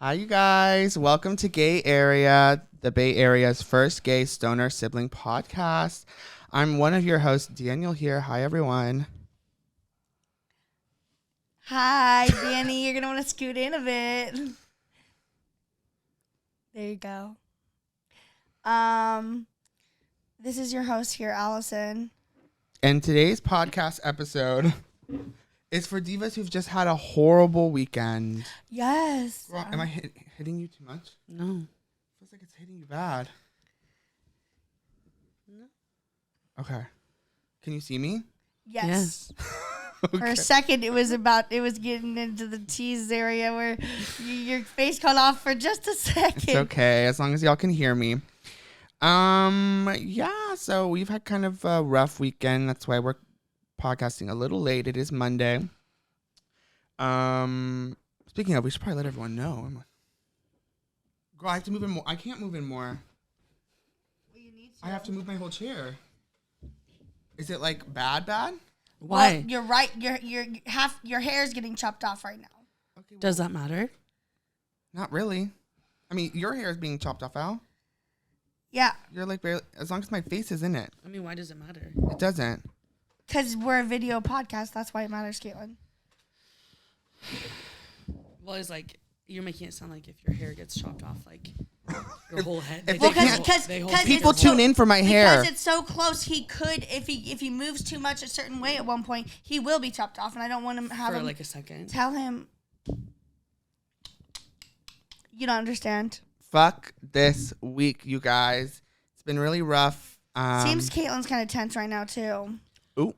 Hi, you guys. Welcome to Gay Area, the Bay Area's first gay stoner sibling podcast. I'm one of your hosts, Daniel here. Hi, everyone. Hi, Danny. You're going to want to scoot in a bit. There you go. This is your host here, Allison. And today's podcast episode is for divas who've just had a horrible weekend. Yes. Girl, am I hitting you too much? No. Feels like it's hitting you bad. No. Okay. Can you see me? Yes. Okay. For a second, it was getting into the tease area where your face cut off for just a second. It's okay, as long as y'all can hear me. Yeah, so we've had kind of a rough weekend. That's why we're podcasting a little late. It is Monday. Speaking of, we should probably let everyone know. Girl, I have to move in more. I can't move in more. Well, you need I have to move my whole chair. Is it like bad? Why? Well, you're right. Your hair is getting chopped off right now. Okay. Does that matter? Not really. I mean, your hair is being chopped off, Al. Yeah. You're like barely, as long as my face is in it. I mean, why does it matter? It doesn't. Because we're a video podcast. That's why it matters, Caitlin. Well, it's like you're making it sound like if your hair gets chopped off, like your whole head. if they they can't- because People it's so- tune in for my hair. Because it's so close, he could, if he moves too much a certain way at one point, he will be chopped off, and I don't want him to have for him like a second. tell him. You don't understand. Fuck this week, you guys. It's been really rough. Seems Caitlin's kind of tense right now too. Ooh.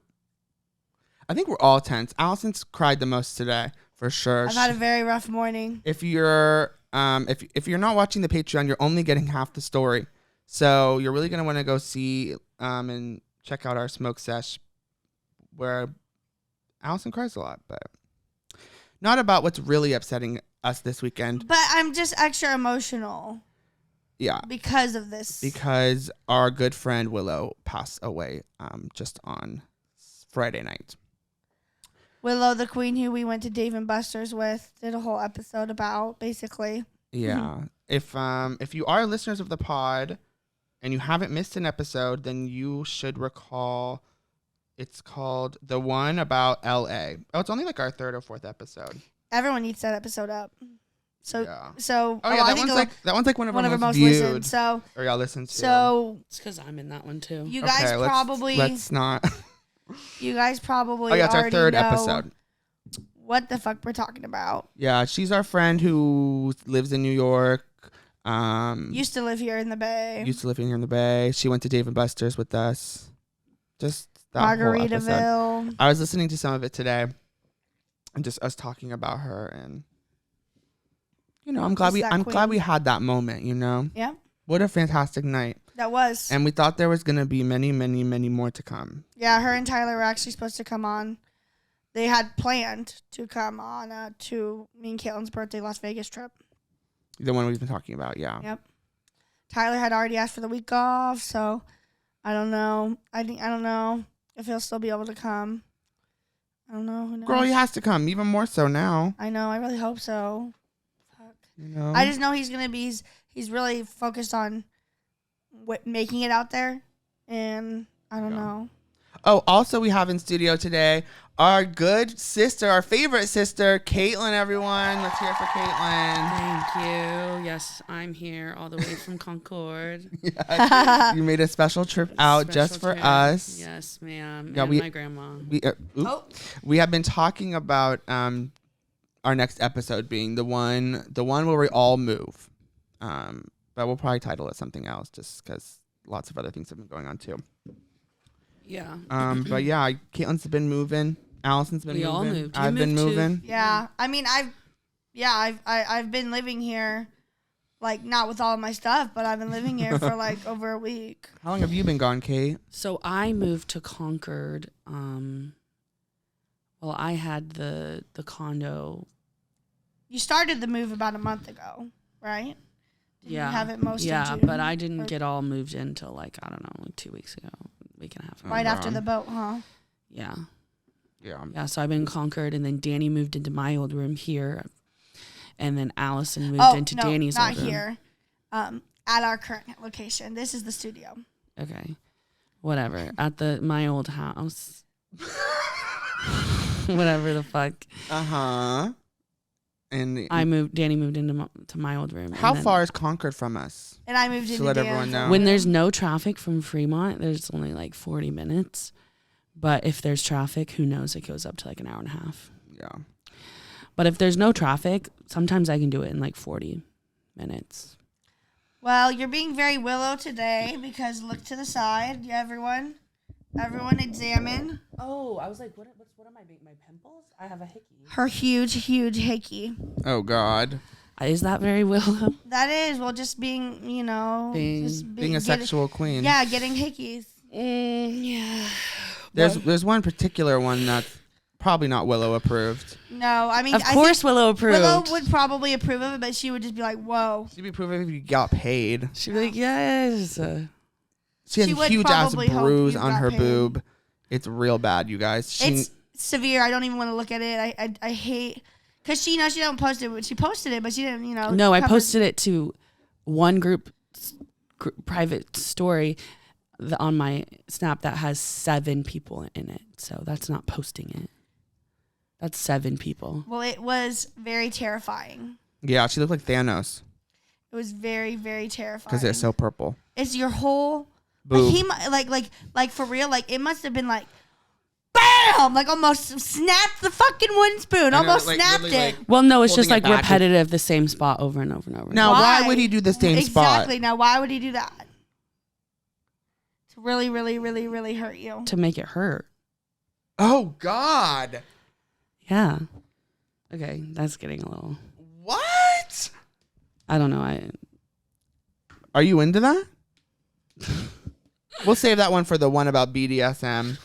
I think we're all tense. Allison's cried the most today, for sure. I've had a very rough morning. If you're if you're not watching the Patreon, you're only getting half the story. So you're really gonna want to go see and check out our smoke sesh where Allison cries a lot, but not about what's really upsetting us this weekend. But I'm just extra emotional Yeah. because of this. Because our good friend Willow passed away just on Friday night. Willow, the queen who we went to Dave and Buster's with, did a whole episode about, basically. Yeah. If you are listeners of the pod and you haven't missed an episode, then you should recall it's called The One About LA. Oh, it's only like our third or fourth episode. Everyone needs that episode up. So, Yeah. so Oh yeah, I that think one's like one of our most listened. viewed. So, Or y'all listen to. so It's because I'm in that one too. you guys Okay, probably, let's not. you guys probably. Oh yeah, it's our already third know episode. What the fuck we're talking about? Yeah, she's our friend who lives in New York. Used to live here in the Bay. Used to live here in the Bay. She went to Dave and Buster's with us. Just that whole episode. Margaritaville. I was listening to some of it today, and just us talking about her, and I'm glad Just we had that moment. Yeah, What a fantastic night, that was. and we thought there was gonna be many, many, many more to come. Yeah, her and Tyler were actually supposed to come on. They had planned to come on to me and Caitlin's birthday Las Vegas trip. The one we've been talking about, yeah. Yep. Tyler had already asked for the week off, so I don't know. I don't know if he'll still be able to come. I don't know. Who knows? Girl, he has to come, even more so now. I know. I really hope so. Fuck. You know? I just know he's gonna be. He's really focused on making it out there, and I don't know. Oh, also we have in studio today our good sister, our favorite sister, Caitlin, everyone. Let's hear it for Caitlin. Thank you. Yes, I'm here all the way from Concord. Yeah, you made a special trip out just for trip. us. Yes, ma'am. Yeah, and my grandma. We have been talking about our next episode being the one where we all move. But we'll probably title it something else just because lots of other things have been going on too. Yeah. But yeah, Caitlin's been moving. Allison's been We moving. all moved. You I've been moved too. moving. Yeah, I mean, I've been living here, like not with all of my stuff, but I've been living here for like over a week. How long have you been gone, Kate? So I moved to Concord. Well, I had the condo. You started the move about a month ago, right? Didn't you have it most of June? but I didn't get all moved in until like 2 weeks ago, week and a half ago. Right after the boat, huh? Yeah. Yeah. Yeah, so I've been in Concord, and then Danny moved into my old room here. and then Allison moved into no, Danny's not old room. here. At our current location. This is the studio. Okay, whatever. At my old house, whatever the fuck. And Danny moved into to my old room. How far is Concord from us? And I moved into let Dan's everyone know. room. When there's no traffic from Fremont, there's only like 40 minutes. But if there's traffic, who knows? It goes up to like an hour and a half. Yeah. But if there's no traffic, sometimes I can do it in like 40 minutes. Well, you're being very Willow today because look to the side. Yeah, everyone examine Oh, I was like, what am I being? My pimples? I have a hickey. her huge hickey. Oh God. Is that very Willow? That is, well, just being, Being a sexual queen. Yeah, getting hickeys. Yeah. There's one particular one that's probably not Willow approved. No, I mean, Of course Willow approved. Willow would probably approve of it, but she would just be like, whoa. She'd be approved if you got paid. She'd be like, yes. She has She a would huge ass probably hope bruise you on got her paid. boob. It's real bad, you guys. It's severe. I don't even want to look at it. I hate, because she don't post it, but she posted it, but she didn't, No, I cover- posted it to one group private story on my Snap that has 7 people in it. So that's not posting it. That's 7 people. Well, it was very terrifying. Yeah, she looked like Thanos It was very, very terrifying. because it's so purple. It's your whole Boob. like for real. Like it must have been like, bam! Like almost snapped the fucking wooden spoon. know, Almost like, snapped literally, it. like, Well, no, it's just Holding like it back. repetitive, the same spot over and over and over. Now, why would he do the same spot? Exactly. Now, why would he do that? To really, really, really, really hurt you. To make it hurt. Oh God. Yeah. Okay, that's getting a little. What? I don't know. Are you into that? We'll save that one for the one about BDSM.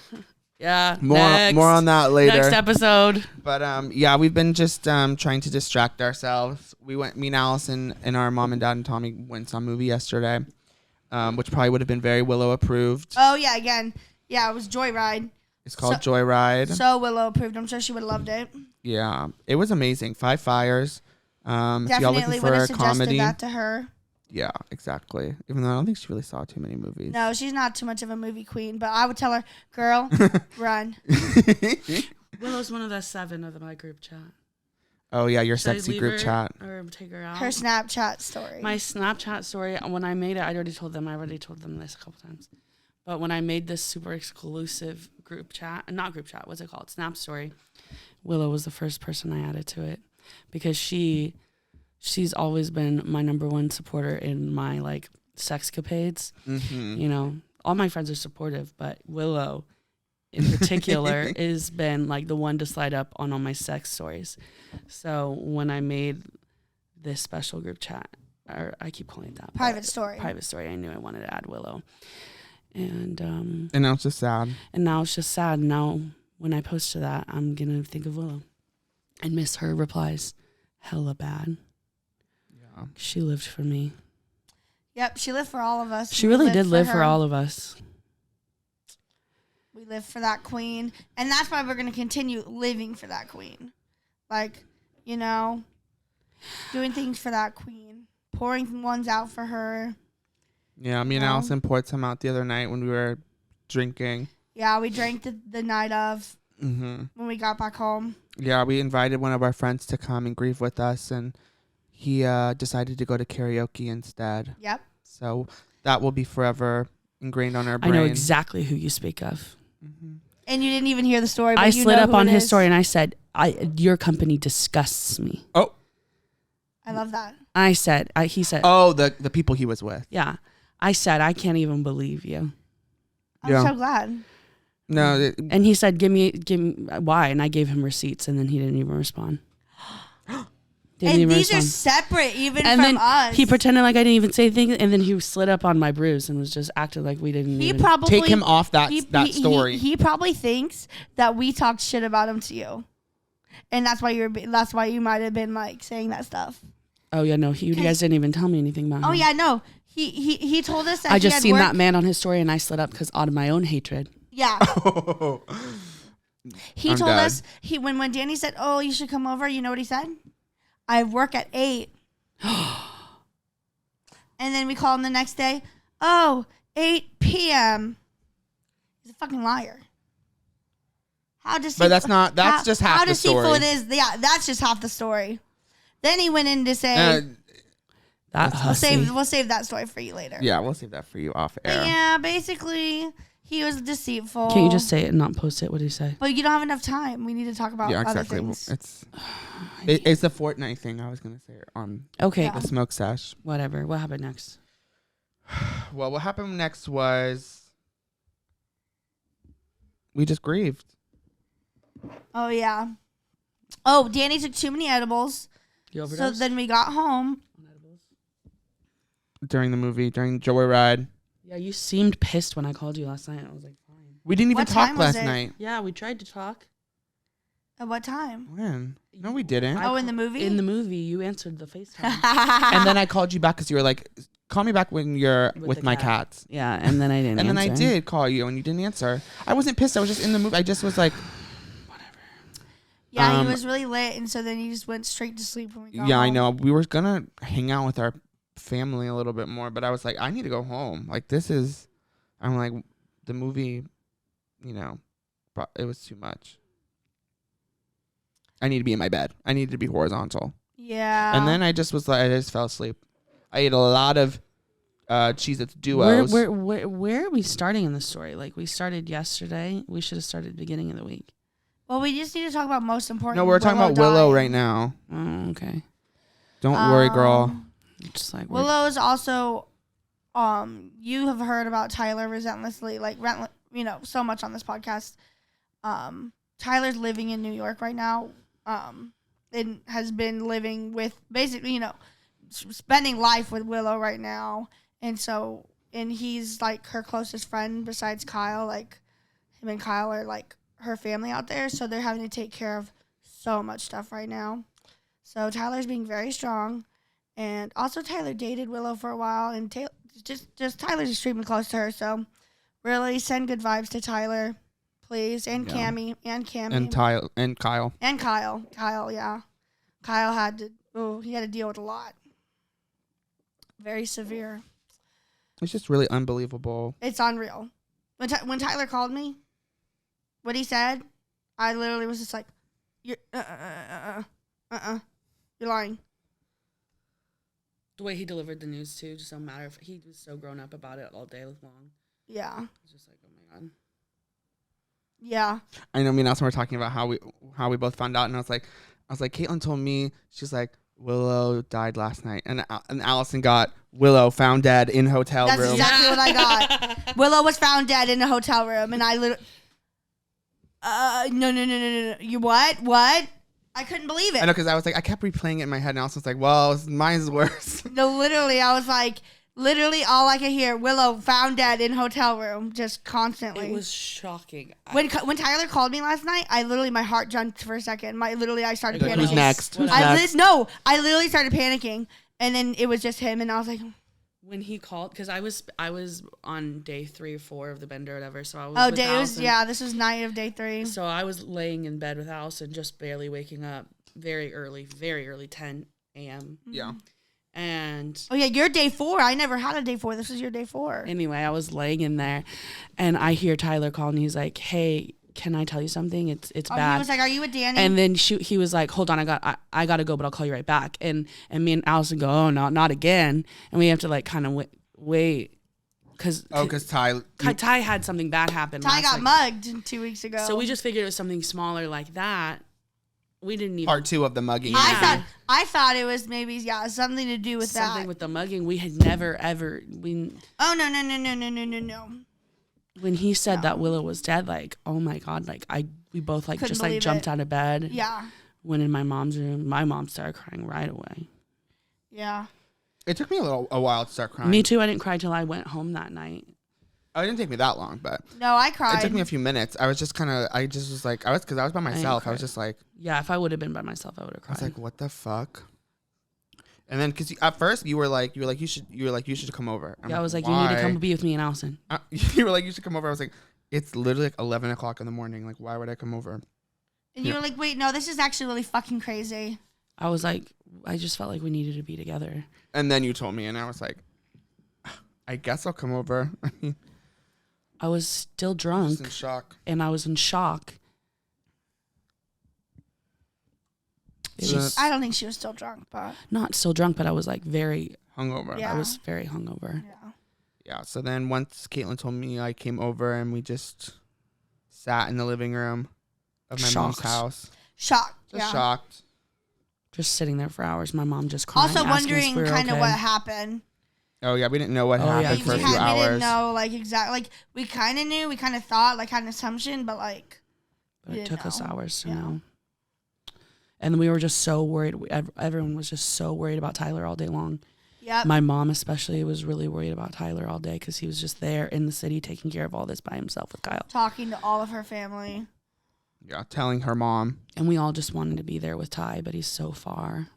Yeah. More on that later. Next episode. But yeah, we've been just trying to distract ourselves. Me and Allison and our mom and dad and Tommy went and saw a movie yesterday, which probably would have been very Willow approved. Oh yeah, again, yeah, it was Joyride. It's called Joyride. So Willow approved. I'm sure she would have loved it. Yeah, it was amazing. 5 fires. If y'all Definitely looking would for have a suggested comedy, that to her. yeah, exactly. Even though I don't think she really saw too many movies. No, she's not too much of a movie queen, but I would tell her, girl, run. Willow's one of the 7 of my group chat. Oh yeah, your Should I sexy leave group her chat. or take her out? Her Snapchat story. My Snapchat story, when I made it, I already told them this a couple times. But when I made this super exclusive group chat, not group chat, what's it called? Snap story. Willow was the first person I added to it because she's always been my number one supporter in my like sexcapades. Mm-hmm. You know, all my friends are supportive, but Willow in particular has been like the one to slide up on all my sex stories. So when I made this special group chat, or I keep calling it that. Private story. Private story. I knew I wanted to add Willow. And now it's just sad. and now it's just sad. Now when I post to that, I'm gonna think of Willow and miss her replies hella bad. Yeah. She lived for me. Yep, she lived for all of us. She We really lived did live for her. all of us. We live for that queen. And that's why we're going to continue living for that queen. Like, doing things for that queen. Pouring ones out for her. Yeah, me and No. Allison poured some out the other night when we were drinking. Yeah, we drank the night of Mm-hmm. when we got back home. Yeah, we invited one of our friends to come and grieve with us, and he decided to go to karaoke instead. Yep. So that will be forever ingrained on our I brain. know exactly who you speak of. Mm-hmm. And you didn't even hear the story. But I you slid know up who on it his is. story and I said, your company disgusts me. Oh, I love that. I said, he said, oh, the people he was with. yeah. I said, I can't even believe you. I'm Yeah. so glad. No, And he said, give me, why? And I gave him receipts and then he didn't even respond. And these are separate even and from then us. he pretended like I didn't even say anything, and then he slid up on my bruise and was just acting like we didn't. He even. probably take him off that story. He probably thinks that we talked shit about him to you, and that's why you might have been like saying that stuff. Oh yeah, no, you guys didn't even tell me anything about him. Oh yeah, no, he told us that I he just had seen work. that man on his story, and I slid up because out of my own hatred. Yeah, he I'm told dead. us when Danny said, "Oh, you should come over." You know what he said? I work at 8. And then we call him the next day. Oh, 8 p.m. He's a fucking liar. How deceitful? But that's just half the story. How deceitful it is. Yeah, that's just half the story. Then he went in to say, we'll save that story for you later. Yeah, we'll save that for you off air. But yeah, basically, he was deceitful. Can't you just say it and not post it? What do you say? But you don't have enough time. We need to talk about other things. It's the Fortnite thing I was going to say on the smoke sesh. Whatever. What happened next? Well, what happened next was we just grieved. Oh, yeah. Oh, Danny took too many edibles. You overdosed? So then we got home. During the movie, during Joyride. Yeah, you seemed pissed when I called you last night. I was like, fine. We didn't even talk last night. Yeah, we tried to talk. At what time? When? No, we didn't. In the movie? In the movie, you answered the FaceTime. And then I called you back because you were like, call me back when you're with my cats. Yeah, and then I didn't And answer. then I did call you and you didn't answer. I wasn't pissed. I was just in the movie. I just was like... Yeah, he was really lit, and so then he just went straight to sleep when we got home. I know. We were going to hang out with our family a little bit more, but I was like, I need to go home. Like, I'm like, the movie, it was too much. I need to be in my bed. I needed to be horizontal. Yeah. And then I just fell asleep. I ate a lot of Cheez-Its Duos. Where are we starting in the story? Like, we started yesterday. We should have started beginning of the week. Well, we just need to talk about most important. No, we're talking about Willow right now. Oh, okay. Don't worry, girl. Just like Willow is also, you have heard about Tyler relentlessly, so much on this podcast. Tyler's living in New York right now, and has been living with basically, spending life with Willow right now, and he's like her closest friend besides Kyle. Like, him and Kyle are like her family out there, so they're having to take care of so much stuff right now. So Tyler's being very strong, and also Tyler dated Willow for a while, and Tyler's extremely close to her. So really send good vibes to Tyler, please, and Cammy and Kyle Kyle, yeah. Kyle had to deal with a lot, very severe. It's just really unbelievable. It's unreal. When Tyler called me, what he said, I literally was just like, "You're you're lying." The way he delivered the news too, just no matter if he was so grown up about it all day long. Yeah. It's just like, oh my god. Yeah. I know. Me and Allison were talking about how we both found out, and I was like, Caitlin told me, she's like, Willow died last night, and Allison got Willow found dead in hotel room. That's exactly what I got. Willow was found dead in a hotel room, and I literally. No. You what? I couldn't believe it. I know, because I was like, I kept replaying it in my head, and Allison's like, well, mine's worse. No, literally, I was like, all I could hear, Willow found dead in hotel room, just constantly. It was shocking. When Tyler called me last night, my heart jumped for a second. I started panicking. Who's next? I literally started panicking, and then it was just him, and I was like. When he called, because I was on day 3 or 4 of the bender or whatever, so I was with Allison. This was night of day 3. So I was laying in bed with Allison, just barely waking up, very early, 10 a.m. Yeah. And you're day 4. I never had a day 4. This is your day 4. Anyway, I was laying in there, and I hear Tyler call, and he's like, "Hey, can I tell you something? It's bad." He was like, "Are you with Danny?" And then he was like, "Hold on, I gotta go, but I'll call you right back." And me and Allison go, "Oh, no, not again!" And we have to like kind of wait, because Ty had something bad happen. Ty got mugged 2 weeks ago, so we just figured it was something smaller like that. We didn't even part 2 of the mugging. Yeah. I thought it was maybe something to do with something with the mugging. We had never ever Oh no. When he said that Willow was dead, like, oh my god, like we both like just like jumped out of bed. Yeah. Went in my mom's room. My mom started crying right away. Yeah. It took me a while to start crying. Me too. I didn't cry till I went home that night. Oh, it didn't take me that long, but no, I cried. It took me a few minutes. I was just by myself. I was just like, yeah, if I would have been by myself, I would have cried. I was like, what the fuck? And then, because at first you were like, you should come over. I was like, why? You need to come be with me and Allison. You were like, you should come over. I was like, it's literally like 11 o'clock in the morning. Like, why would I come over? And you were like, wait, no, this is actually really fucking crazy. I was like, I just felt like we needed to be together. And then you told me, and I was like, I guess I'll come over. I mean, I was still just drunk, in shock. and I was in shock. It was I don't think she was still drunk, but not still drunk, but I was like very. Hungover. Yeah. I was very hungover. yeah. Yeah. So then once Caitlin told me, I came over and we just sat in the living room of my mom's Shocked. house. Shocked. Just Yeah. shocked. Just sitting there for hours. My mom just crying. Also asking us if wondering we were kind of okay. what happened. Oh, yeah. We didn't know what Oh, yeah, happened for a we few had- We didn't hours. know like exactly. Like we kind of knew. We kind of thought like had an assumption, but like But we it didn't took us know. hours to Yeah. know. And we were just so worried. Everyone was just so worried about Tyler all day long. Yep. My mom especially was really worried about Tyler all day because he was just there in the city taking care of all this by himself with Kyle. Talking to all of her family. Yeah. Telling her mom. And we all just wanted to be there with Ty, but he's so far.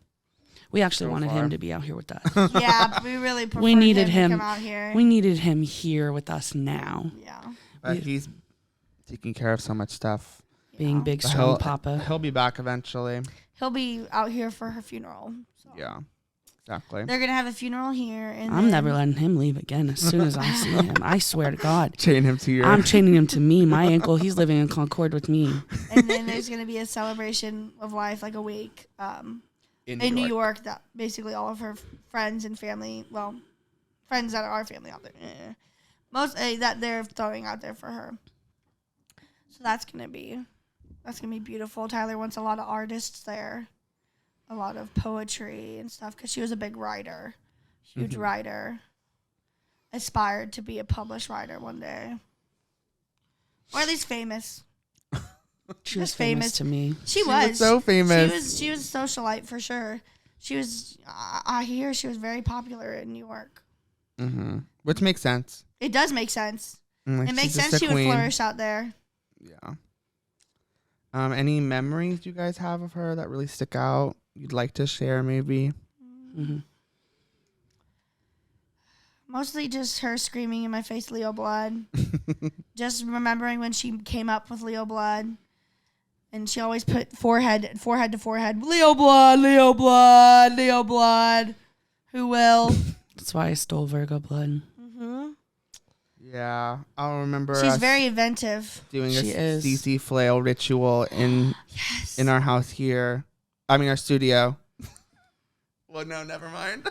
We actually So wanted far. him to be out here with us. Yeah, we really preferred We needed him him. to come out here. We needed him here with us now, yeah. But We- he's taking care of so much stuff. being Yeah. big, But strong Papa. He'll be back eventually. He'll be out here for her funeral. So. Yeah. Exactly. They're gonna have a funeral here, and I'm then- never letting him leave again as soon as I see him. I swear to God. Chain him to your. I'm chaining him to me, my ankle. He's living in Concord with me. And then there's gonna be a celebration of life, like a week, in New York. That basically all of her friends and family, well, friends that are our family out there, most that they're throwing out there for her. So that's gonna be beautiful. Tyler wants a lot of artists there, a lot of poetry and stuff, because she was a big writer, huge writer. Aspired to be a published writer one day, or at least famous. She was Just famous famous. to me. She was was so famous. She was a socialite for sure. She was. I hear she was very popular in New York. Mm-hmm. Which makes sense. It does make sense. Like, It makes she's just sense a she would queen. flourish out there. Yeah. Any memories you guys have of her that really stick out? You'd like to share, maybe? Hmm. Mostly just her screaming in my face, Leo Blood. Just remembering when she came up with Leo Blood. And she always put forehead to forehead. Leo Blood, Leo Blood, Leo Blood. Who will? That's why I stole Virgo blood. Mm-hmm. Yeah, I'll remember. She's us very inventive. doing She a is. CC flail ritual Yes. in our house here. I mean, our studio. Well, no, never mind.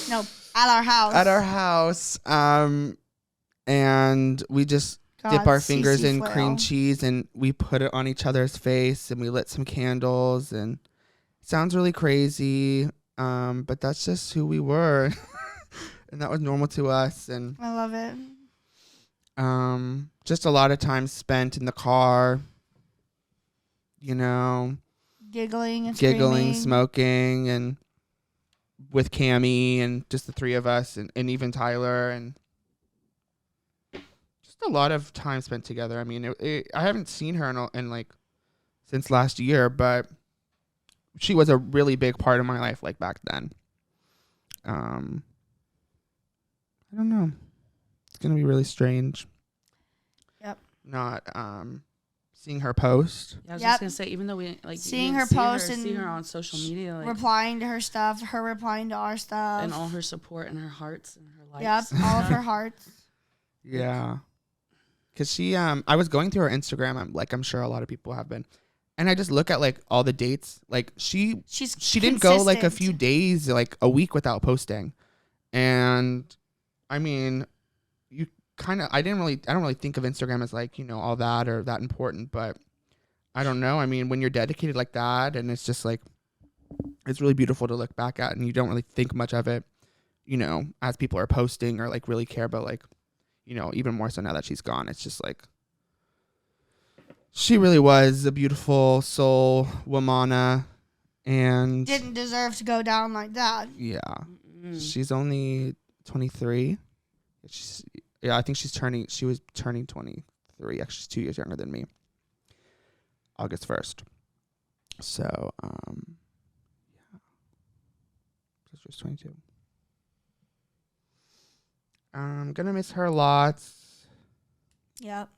No, at our house. At our house, and we just dip God, our fingers CC in flail. cream cheese and we put it on each other's face and we lit some candles and it sounds really crazy, but that's just who we were. And that was normal to us. And I love it. just a lot of time spent in the car, you know, Giggling and giggling, screaming. smoking, and with Cammie and just the three of us and even Tyler, and just a lot of time spent together. I mean, I haven't seen her in like since last year, but she was a really big part of my life, like back then. I don't know. It's gonna be really strange. Yep. Not seeing her post. Yeah, I was Yep. just gonna say, even though we like Seeing you her didn't post see her and on social media, like, Replying to her stuff, her replying to our stuff. and all her support and her hearts and her likes. Yep, and all of stuff. her hearts. Yeah. Cause she I was going through her Instagram, I'm sure a lot of people have been. And I just look at like all the dates. Like she didn't go like a few consistent. days, like a week without posting. And I mean, I don't really think of Instagram as like, all that or that important, but I don't know. I mean, when you're dedicated like that, and it's just like, it's really beautiful to look back at, and you don't really think much of it, as people are posting or like really care about like, even more so now that she's gone. It's just like, she really was a beautiful soul, womana, and Didn't deserve to go down like that. yeah, Mm. she's only 23. I think she was turning 23. Actually, she's 2 years younger than me. August 1st. So, yeah. She was 22. I'm gonna miss her lots, Yep.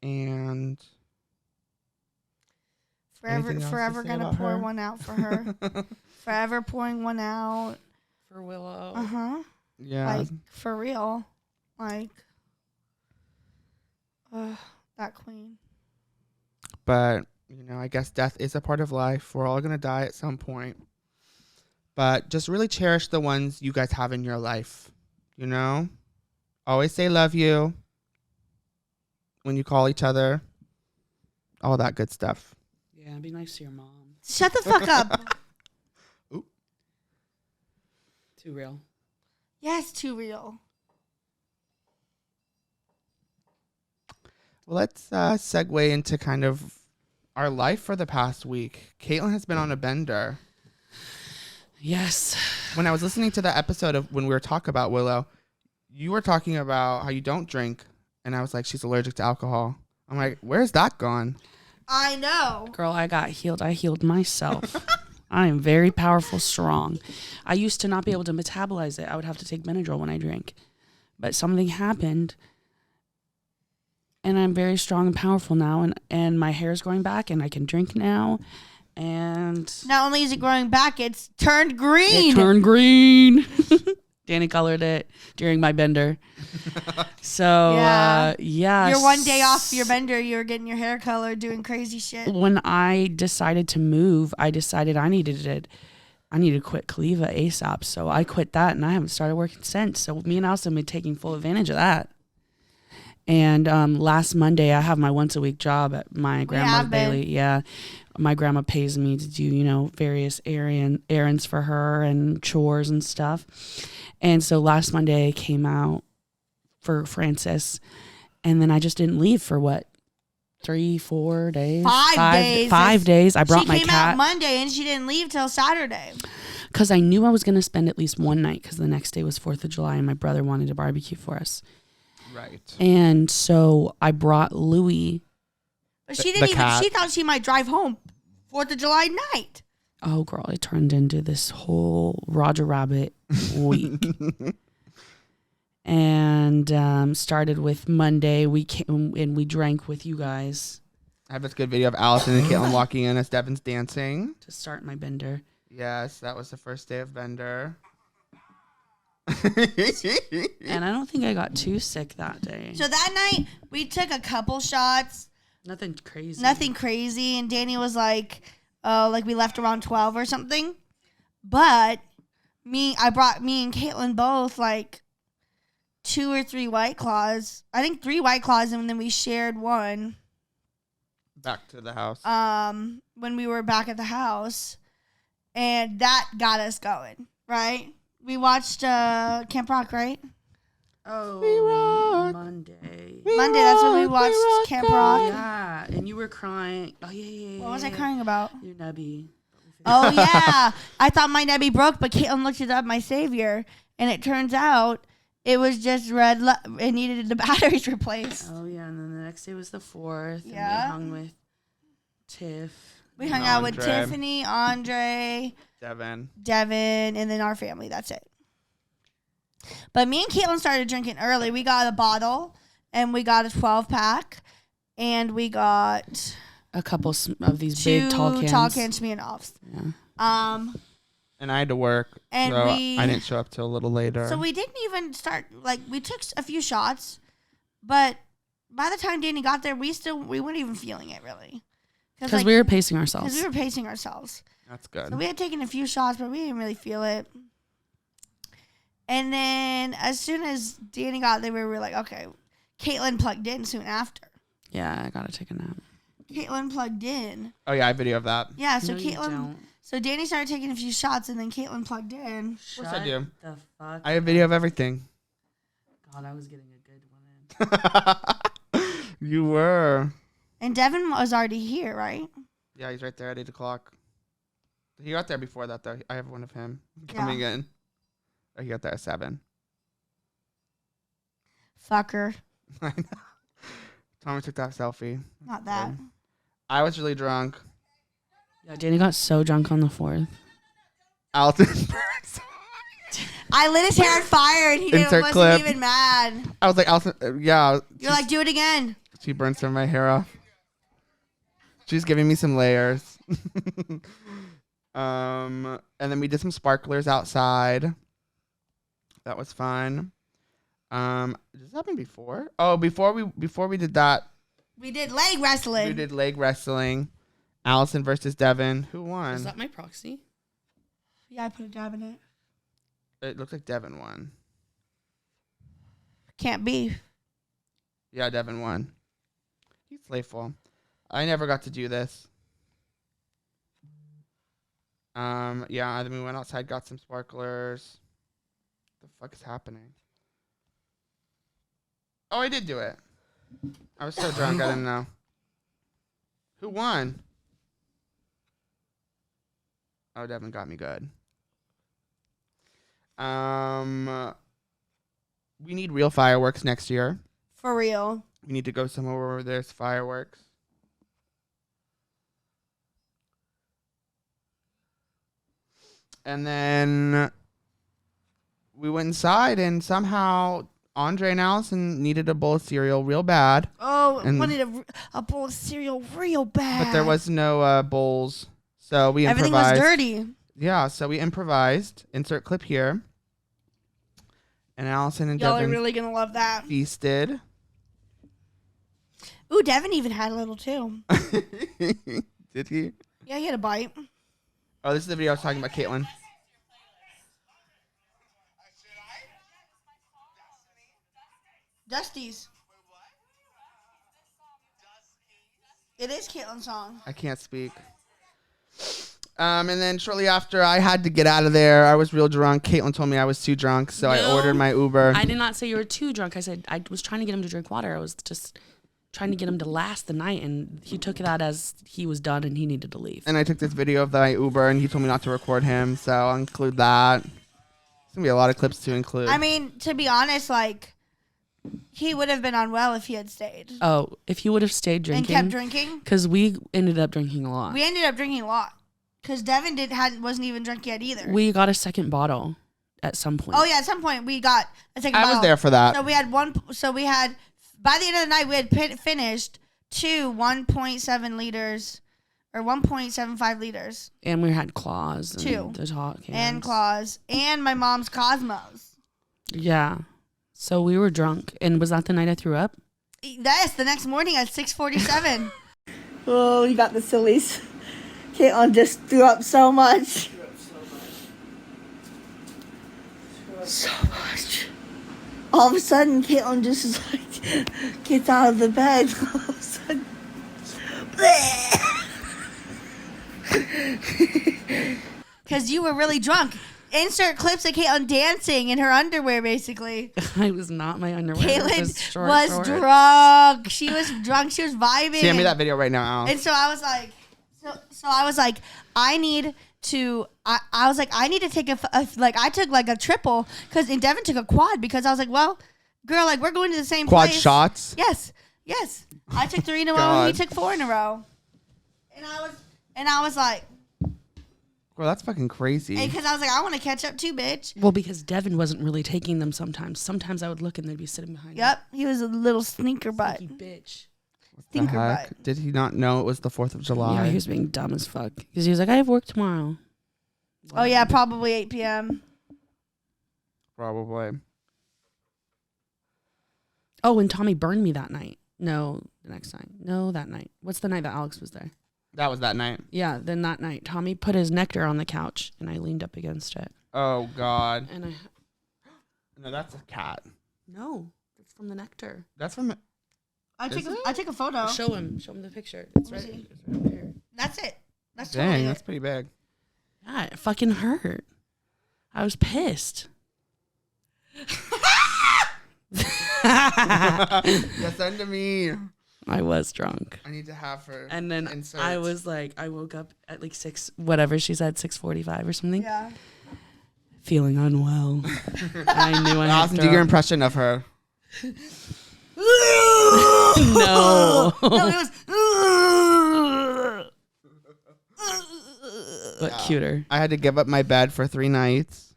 and Anything else to forever say gonna about pour her? one out for her. Forever pouring one out. For Willow. Yeah. Like for real. Like that queen. But, I guess death is a part of life. We're all going to die at some point. But just really cherish the ones you guys have in your life. Always say love you when you call each other. All that good stuff. Yeah, be nice to your mom. Shut the fuck up. Oop. Too real. Yes, too real. Let's segue into kind of our life for the past week. Caitlin has been on a bender. Yes. When I was listening to the episode of when we were talking about Willow, you were talking about how you don't drink. And I was like, she's allergic to alcohol. I'm like, where's that gone? I know. Girl, I got healed. I healed myself. I am very powerful, strong. I used to not be able to metabolize it. I would have to take Benadryl when I drank. But something happened. And I'm very strong and powerful now. And my hair is growing back and I can drink now. And Not only is it growing back, it's turned green. it turned green. Danny colored it during my bender. So, yeah. You're one day off your bender. You were getting your hair colored, doing crazy shit. When I decided to move, I decided I needed to quit Cleva ASAP. So I quit that and I haven't started working since. So me and Allison have been taking full advantage of that. And last Monday, I have my once a week job at my grandma's Bailey. Yeah. My grandma pays me to do, various errands for her and chores and stuff. And so last Monday I came out for Francis. And then I just didn't leave for 3-4 days? 5 days. 5 days. I brought my cat. She came out Monday and she didn't leave till Saturday. Because I knew I was going to spend at least one night because the next day was 4th of July and my brother wanted to barbecue for us. Right. And so I brought Louie. But she didn't even, she thought she might drive home 4th of July night. Oh, girl, it turned into this whole Roger Rabbit week. And started with Monday. We came and we drank with you guys. I have this good video of Allison and Caitlin walking in as Devin's dancing. To start my bender. Yes, that was the first day of bender. And I don't think I got too sick that day. So that night, we took a couple shots. Nothing crazy. Nothing crazy. And Danny was like, we left around 12 or something. But I brought me and Caitlin both 2 or 3 White Claws. I think 3 White Claws, and then we shared one. Back to the house. When we were back at the house. And that got us going, right? We watched Camp Rock, right? Oh, We rock. Monday. Monday, that's when we watched rock, Camp rock. Rock. Yeah, and you were crying. Oh, yeah. What was I crying about? Your nubby. Oh, yeah. I thought my nebby broke, but Caitlin looked it up, my savior, and it turns out it was just red. It needed the batteries replaced. Oh, yeah, and then the next day was the 4th. Yeah. And we hung with Tiff. We hung out with Tiffany, Andre, Devin, and then our family. That's it. But me and Caitlin started drinking early. We got a bottle, and we got a 12-pack, and we got a couple of these big tall cans. 2 tall cans Smirnoffs. Yeah. and I had to work, And so I didn't show up till a little later. So we didn't even start, we took a few shots, but by the time Danny got there, we weren't even feeling it, really. Because we were pacing ourselves. Because we were pacing ourselves. That's good. So we had taken a few shots, but we didn't really feel it. And then as soon as Danny got there, we were like, okay. Caitlin plugged in soon after. Yeah, I got to take a nap. Caitlin plugged in. Oh, yeah, I have video of that. Yeah, so No, you Caitlin. don't. So Danny started taking a few shots, and then Caitlin plugged in. Of course I do. The fuck. I have video of everything. God, I was getting a good one in. You were. And Devin was already here, right? Yeah, he's right there at 8 o'clock. He got there before that, though. I have one of him coming in. Oh, he got there at 7. Fucker. I know. Tommy took that selfie. Not that. I was really drunk. Yeah, Danny got so drunk on the 4th. Alton. I lit his hair on fire, and he Insert wasn't clip. even mad. I was like, Alton, yeah. You're like, do it again. She burned some of my hair off. She's giving me some layers. And then we did some sparklers outside. That was fun. Did this happen before? Oh, before we did that, We did leg wrestling. we did leg wrestling. Allison versus Devin. Who won? Is that my proxy? Yeah, I put a dab in it. It looks like Devin won. Can't be. Yeah, Devin won. He's playful. I never got to do this. Yeah, then we went outside, got some sparklers. What the fuck is happening? Oh, I did do it. I was so drunk, I didn't know. Who won? Oh, Devin got me good. We need real fireworks next year. For real. We need to go somewhere where there's fireworks. And then we went inside, and somehow Andre and Allison needed a bowl of cereal real bad. Oh, And- wanted a bowl of cereal real bad. But there was no bowls. So we Everything improvised. was dirty. Yeah, so we improvised. Insert clip here. And Allison and Y'all are Devin really going to love that. feasted. Ooh, Devin even had a little too. Did he? Yeah, he had a bite. Oh, this is the video I was talking about, Caitlin. Dusty's. It is Caitlin's song. I can't speak. And then shortly after, I had to get out of there. I was real drunk. Caitlin told me I was too drunk, so I No. ordered my Uber. I did not say you were too drunk. I said I was trying to get him to drink water. I was just trying to get him to last the night, and he took that as he was done and he needed to leave. And I took this video of my Uber, and he told me not to record him, so I'll include that. There's going to be a lot of clips to include. I mean, to be honest, like, he would have been unwell if he had stayed. Oh, if he would have stayed And drinking, kept drinking. because we ended up drinking a lot. We ended up drinking a lot. Because Devin wasn't even drunk yet either. We got a second bottle at some point. Oh, yeah, at some point we got a second I bottle. was there for that. So we had by the end of the night, we had finished 2 1.7 liters or 1.75 liters. And we had claws. Two. And the hot cans. And claws. And my mom's Cosmos. Yeah. So we were drunk. And was that the night I threw up? Yes, the next morning at 6:47. Oh, you got the sillies. Caitlin just threw up so much. So much. All of a sudden, Caitlin just is like, gets out of the bed. All of a sudden. Because you were really drunk. Insert clips of Caitlin dancing in her underwear, basically. I was not my underwear. It Caitlin was short was shorts. drunk. She was drunk. She was vibing. Send me that video right now, Al. And so I was like, I was like, I need to. I was like, I need to take I took like a triple and Devin took a quad because I was like, well, girl, like we're going to the same Quad place. shots? Yes. I took 3 in a row and he God. took 4 in a row. And I was like, Well, that's fucking crazy. because I was like, I want to catch up too, bitch. Well, because Devin wasn't really taking them sometimes. Sometimes I would look and they'd be sitting behind Yep, he was a little sneaker butt. me. Bitch. The Stinker heck? butt. Did he not know it was the 4th of July? Yeah, he was being dumb as fuck. Because he was like, I have work tomorrow. Oh yeah, probably 8 p.m. Probably. Oh, and Tommy burned me that night. No, the next night. No, that night. What's the night that Alex was there? That was that night. Yeah, then that night, Tommy put his nectar on the couch, and I leaned up against it. Oh, God. And I... No, that's a cat. No, it's from the nectar. That's from... I Is took a photo. Show him the picture. It's right, see. it's right over here. That's it. That's Dang, totally that's it. pretty big. Yeah, it fucking hurt. I was pissed. Yeah, send to me. I was drunk. I need to have her. And then insert. I was like, I woke up at like 6, whatever she said, 6:45 or something, Yeah. feeling unwell. I knew I had Awesome. Do to your impression of her. No. No, it was. But cuter. I had to give up my bed for 3 nights.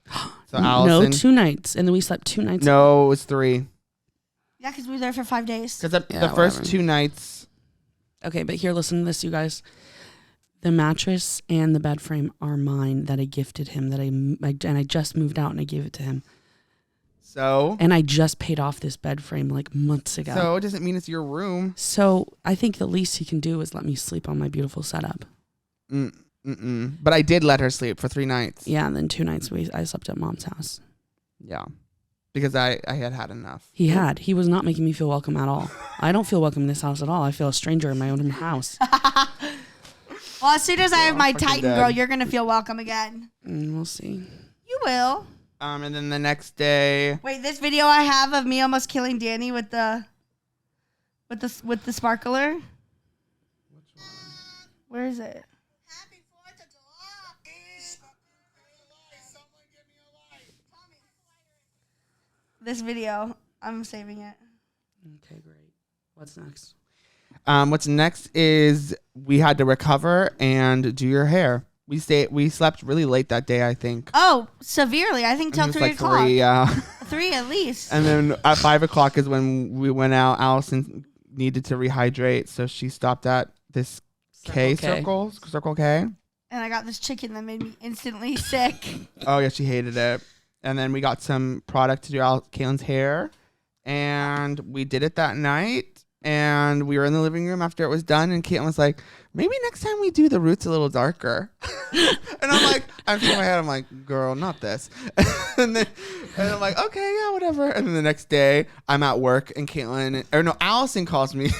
So No, Allison. 2 nights. And then we slept 2 nights. No, it was 3. Yeah, because we were there for 5 days. Because Yeah, the first whatever. 2 nights, Okay, but here, listen to this, you guys. The mattress and the bed frame are mine that I gifted him. And I just moved out and I gave it to him. So? And I just paid off this bed frame like months ago. So it doesn't mean it's your room. So I think the least he can do is let me sleep on my beautiful setup. But I did let her sleep for 3 nights. Yeah, and then 2 nights I slept at mom's house. Yeah. Because I had enough. He was not making me feel welcome at all. I don't feel welcome in this house at all. I feel a stranger in my own house. Well, as soon as I have my fucking Titan dead. girl, you're going to feel welcome again. We'll see. You will. And then the next day. Wait, this video I have of me almost killing Danny with the sparkler. Which one? Where is it? Happy 4th of July. Someone give me a light. This video. I'm saving it. Okay, great. What's next? What's next is we had to recover and do your hair. We slept really late that day, I think. Oh, severely. I think till I think 3 it was o'clock. 3, yeah. 3 at least. And then at 5 o'clock is when we went out. Allison needed to rehydrate, so she stopped at this Circle K. And I got this chicken that made me instantly sick. Oh yeah, she hated it. And then we got some product to do Caitlin's hair, and we did it that night. And we were in the living room after it was done, and Caitlin was like, maybe next time we do the roots a little darker. And I'm like, I'm in my head, I'm like, girl, not this. and I'm like, okay, yeah, whatever. And then the next day, I'm at work, and Allison calls me.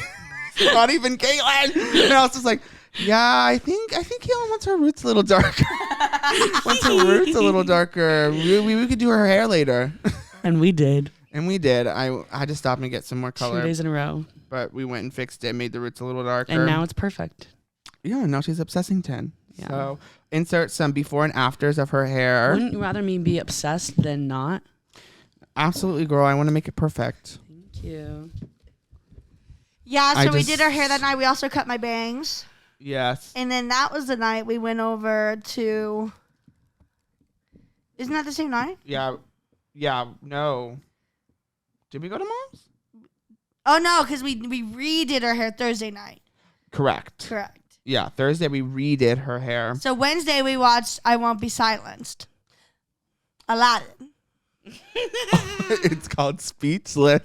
Not even Caitlin. And Allison's like, yeah, I think Caitlin wants her roots a little darker. Wants her roots a little darker. We could do her hair later. And we did. And we did. I had to stop and get some more color. 2 days in a row. But we went and fixed it, made the roots a little darker. And now it's perfect. Yeah, now she's obsessing 10. Yeah. So insert some before and afters of her hair. Wouldn't you rather me be obsessed than not? Absolutely, girl. I want to make it perfect. Thank you. Yeah, so we did our hair that night. We also cut my bangs. Yes. And then that was the night we went over to... Isn't that the same night? Yeah. Yeah, no. Did we go to Mom's? Oh, no, because we redid our hair Thursday night. Correct. Yeah, Thursday we redid her hair. So Wednesday we watched I Won't Be Silenced. Aladdin. It's called Speechless.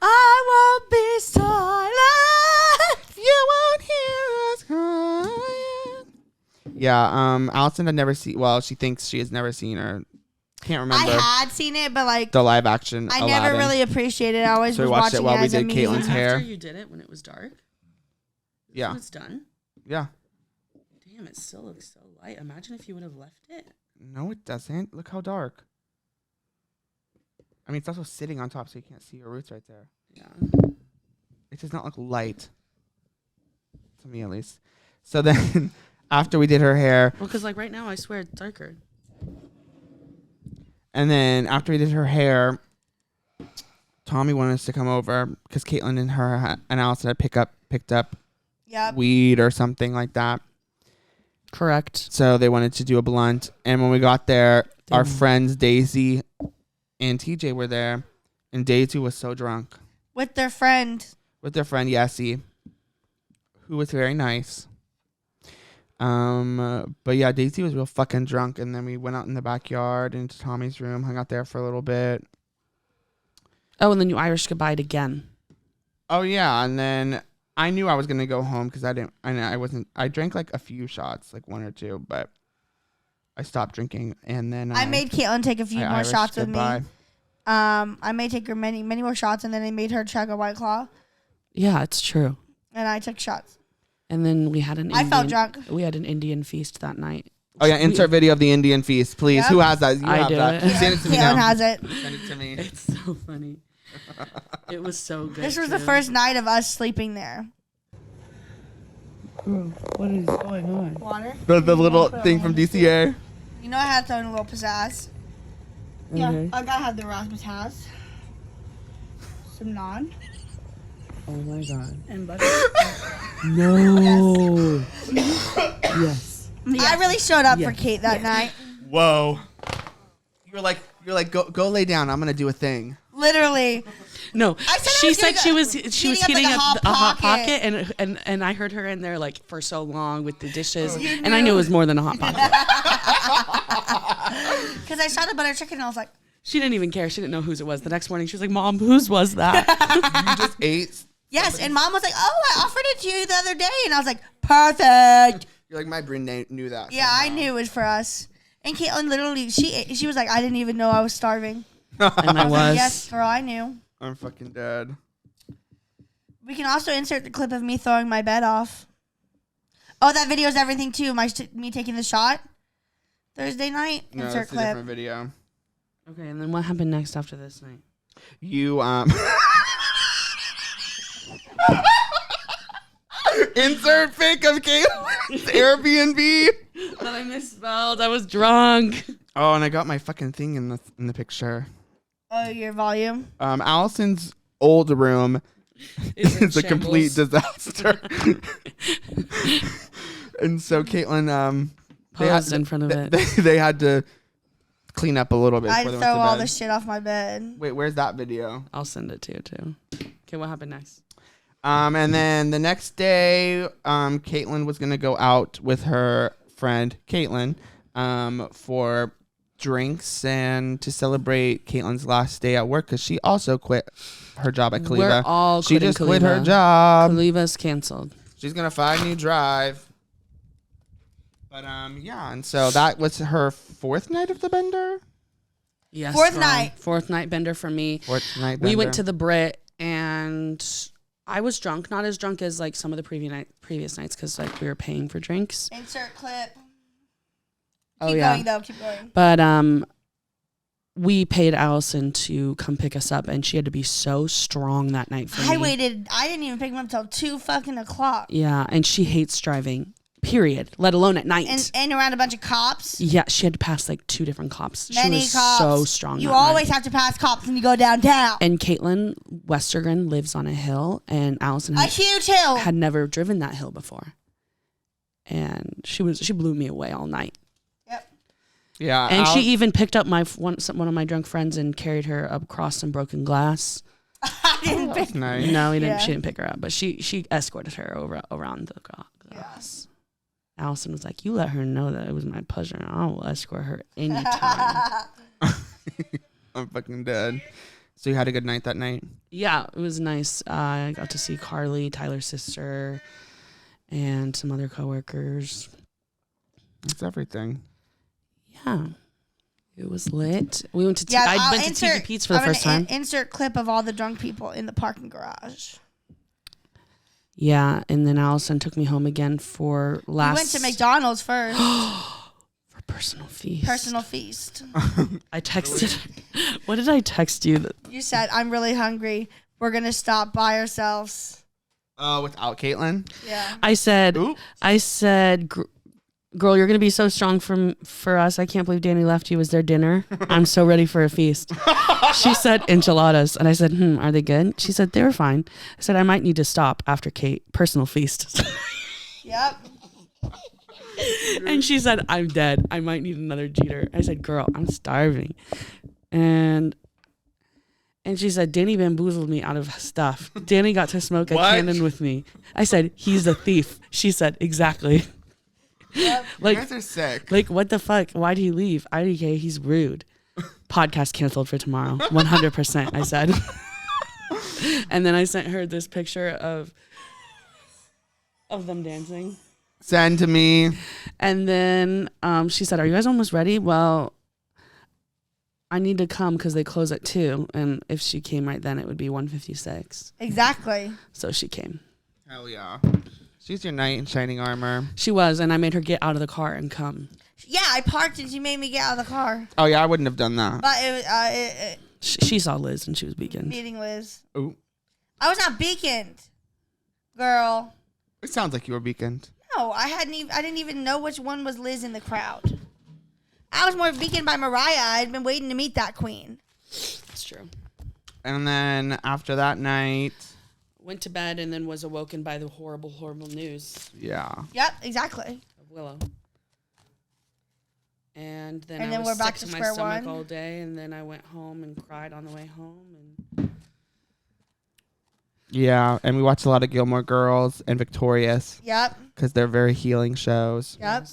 I won't be silent. You won't hear us crying. Yeah, Allison had never seen, well, she thinks she has never seen her. Can't remember. I had seen it, but like the live action I Aladdin. never really appreciated it. I always So we was watched it watching while we as a did me. Caitlin's hair. After you did it when it was dark? Yeah. When it's done? Yeah. Damn, it still looks so light. Imagine if you would have left it. No, it doesn't. Look how dark. I mean, it's also sitting on top, so you can't see your roots right there. Yeah. It does not look light. To me, at least. So then, after we did her hair, Well, because like right now, I swear it's darker. and then after we did her hair, Tommy wanted us to come over because Caitlin and her and Allison had picked up Yep. weed or something like that. Correct. So they wanted to do a blunt. And when we got there, our Damn. friends Daisy and TJ were there. And Daisy was so drunk. With their friend. With their friend Yessie, who was very nice. But yeah, Daisy was real fucking drunk. And then we went out in the backyard into Tommy's room, hung out there for a little bit. Oh, and then you Irish goodbye again. Oh yeah, and then I knew I was gonna go home because I drank like a few shots, like 1 or 2, but I stopped drinking, and then I made Caitlin take a few I more Irish shots with me. goodbye. I made take her many more shots, and then I made her chug a White Claw, Yeah, it's true. and I took shots. And then we had an I felt Indian- drunk. We had an Indian feast that night. Oh yeah, insert video of the Indian feast, please. Yep. Who has that? You I have do that. it. Send it to me Caitlin now. has it. Send it to me. It's so funny. It was so good. This was the too. first night of us sleeping there. Bro, what is going on? Water. The little thing from DCA. You know I had to throw in a little pizzazz. Yeah, Okay. I gotta have the razzmatazz. Some naan. Oh my god. And butter. No. Yes. I really showed up Yeah. for Kate that night. Whoa. You're like go lay down. I'm gonna do a thing. Literally. No, I said I she was said gonna she was heating heating up up like a hot pocket, and I heard her in there like for so long with the dishes, You and I knew it was more than a hot pocket. Because I saw the butter chicken and I was like, She didn't even care. She didn't know whose it was. The next morning, she was like, "Mom, whose was that?" You just ate. yes. And Mom was like, oh, I offered it to you the other day. And I was like, perfect. You're like, my brain knew that. Yeah, I knew it was for us. And Caitlin literally, she was like, I didn't even know I was starving. And I I was like, was. yes, girl, I knew. I'm fucking dead. We can also insert the clip of me throwing my bed off. Oh, that video is everything too. Me taking the shot Thursday night. No, Insert that's a clip. different video. Okay, and then what happened next after this night? You insert fake of Caitlin's Airbnb. That I misspelled. I was drunk. Oh, and I got my fucking thing in the picture. Oh, your volume. Allison's old room is a complete disaster. And so Caitlin, Paused in front of it. They had to clean up a little bit. I'd before they throw went to all bed. the shit off my bed. Wait, where's that video? I'll send it to you too. Okay, what happened next? And then the next day, Caitlin was gonna go out with her friend Caitlin, for drinks and to celebrate Caitlin's last day at work because she also quit her job at Kaliva. We're all She quitting just quit her Kaliva. job. Kaliva's canceled. She's gonna find new drive. But yeah, and so that was her fourth night of the bender. Yes. Fourth girl. night. Fourth night bender for me. Fourth night. We went bender. to the Brit and I was drunk, not as drunk as like some of the previous nights because like we were paying for drinks. Insert clip. Oh Keep yeah. going though. Keep going. But we paid Allison to come pick us up, and she had to be so strong that night for me. I waited. I didn't even pick him up till 2 fucking o'clock. Yeah, and she hates driving. Period. Let alone at night. And around a bunch of cops. Yeah, she had to pass like 2 different cops. Many she was cops. so strong. You that always night. have to pass cops when you go downtown. And Caitlin Westergren lives on a hill, and Allison A huge hill. had never driven that hill before, and she blew me away all night. Yep. Yeah, And she even picked up one of my drunk friends and carried her across some broken glass. I didn't pick. That's nice. No, he didn't. Yeah. She didn't pick her up, but she escorted her around the glass. Allison was like, "You let her know that it was my pleasure, and I will escort her anytime." I'm fucking dead. So you had a good night that night? Yeah, it was nice. I got to see Carly, Tyler's sister, and some other coworkers. That's everything. Yeah, it was lit. We went to. Yeah, I'd been to TV Pete's for the first time. Insert clip of all the drunk people in the parking garage. Yeah, and then Allison took me home again for last. We went to McDonald's first. for personal feast. Personal feast. I texted. What did I text you? You said, I'm really hungry. We're going to stop by ourselves. Without Caitlin? Yeah. I said. Ooh. I said. Girl, you're gonna be so strong for us. I can't believe Danny left you. Was there dinner? I'm so ready for a feast. She said enchiladas, and I said, are they good? She said they were fine. I said I might need to stop after Kate. Personal feast. Yep. And she said I'm dead. I might need another Jeter. I said, girl, I'm starving, and she said Danny bamboozled me out of stuff. Danny got to smoke a What? cannon with me. I said he's a thief. She said exactly. Yep. Like, You guys are sick. like, what the fuck? Why'd he leave? IDK, he's rude. Podcast canceled for tomorrow. 100%, I said. And then I sent her this picture of them dancing. Send to me. And then she said, are you guys almost ready? Well, I need to come because they close at 2. And if she came right then, it would be 1:56. Exactly. So she came. Hell yeah. She's your knight in shining armor. She was, and I made her get out of the car and come. Yeah, I parked and she made me get out of the car. Oh, yeah, I wouldn't have done that. But it was She saw Liz and she was beacon. meeting Liz. Ooh. I was not beaconed. Girl. It sounds like you were beaconed. No, I didn't even know which one was Liz in the crowd. I was more beaconed by Mariah. I'd been waiting to meet that queen. That's true. And then after that night, Went to bed and then was awoken by the horrible, horrible news yeah. Yep, exactly. of Willow. And then And I then was we're back sick to to my square stomach one. all day, and then I went home and cried on the way home. And Yeah, and we watched a lot of Gilmore Girls and Victorious Yep. because they're very healing shows. Yep.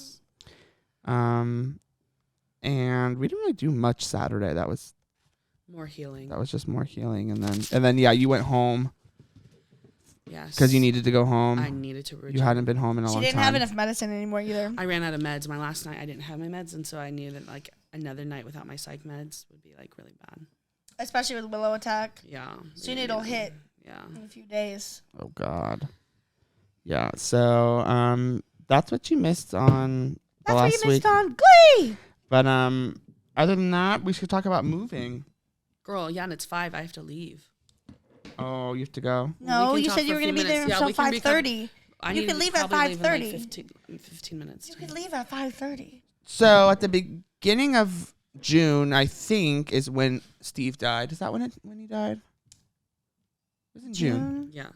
And we didn't really do much Saturday. That was More healing. just more healing, and then yeah, you went home Yes. because you needed to go home. I needed to. You hadn't been home in a She long didn't time. have enough medicine anymore either. I ran out of meds. My last night, I didn't have my meds, and so I knew that like another night without my psych meds would be like really bad. Especially with Willow attack. Yeah. Soon it'll hit Yeah. in a few days. Oh God. Yeah. So that's what you missed on the That's what last you missed week. on Glee. But other than that, we should talk about moving. Girl, yeah, and it's 5. I have to leave. Oh, you have to go. No, can you talk said you for were a going to few be there minutes. Yeah, until we can 5:30. I You need could to leave at probably leave in, 5:30. like 15 minutes. You could leave at 5:30. So at the beginning of June, I think, is when Steve died. Is that when he died? It was in June. Yeah.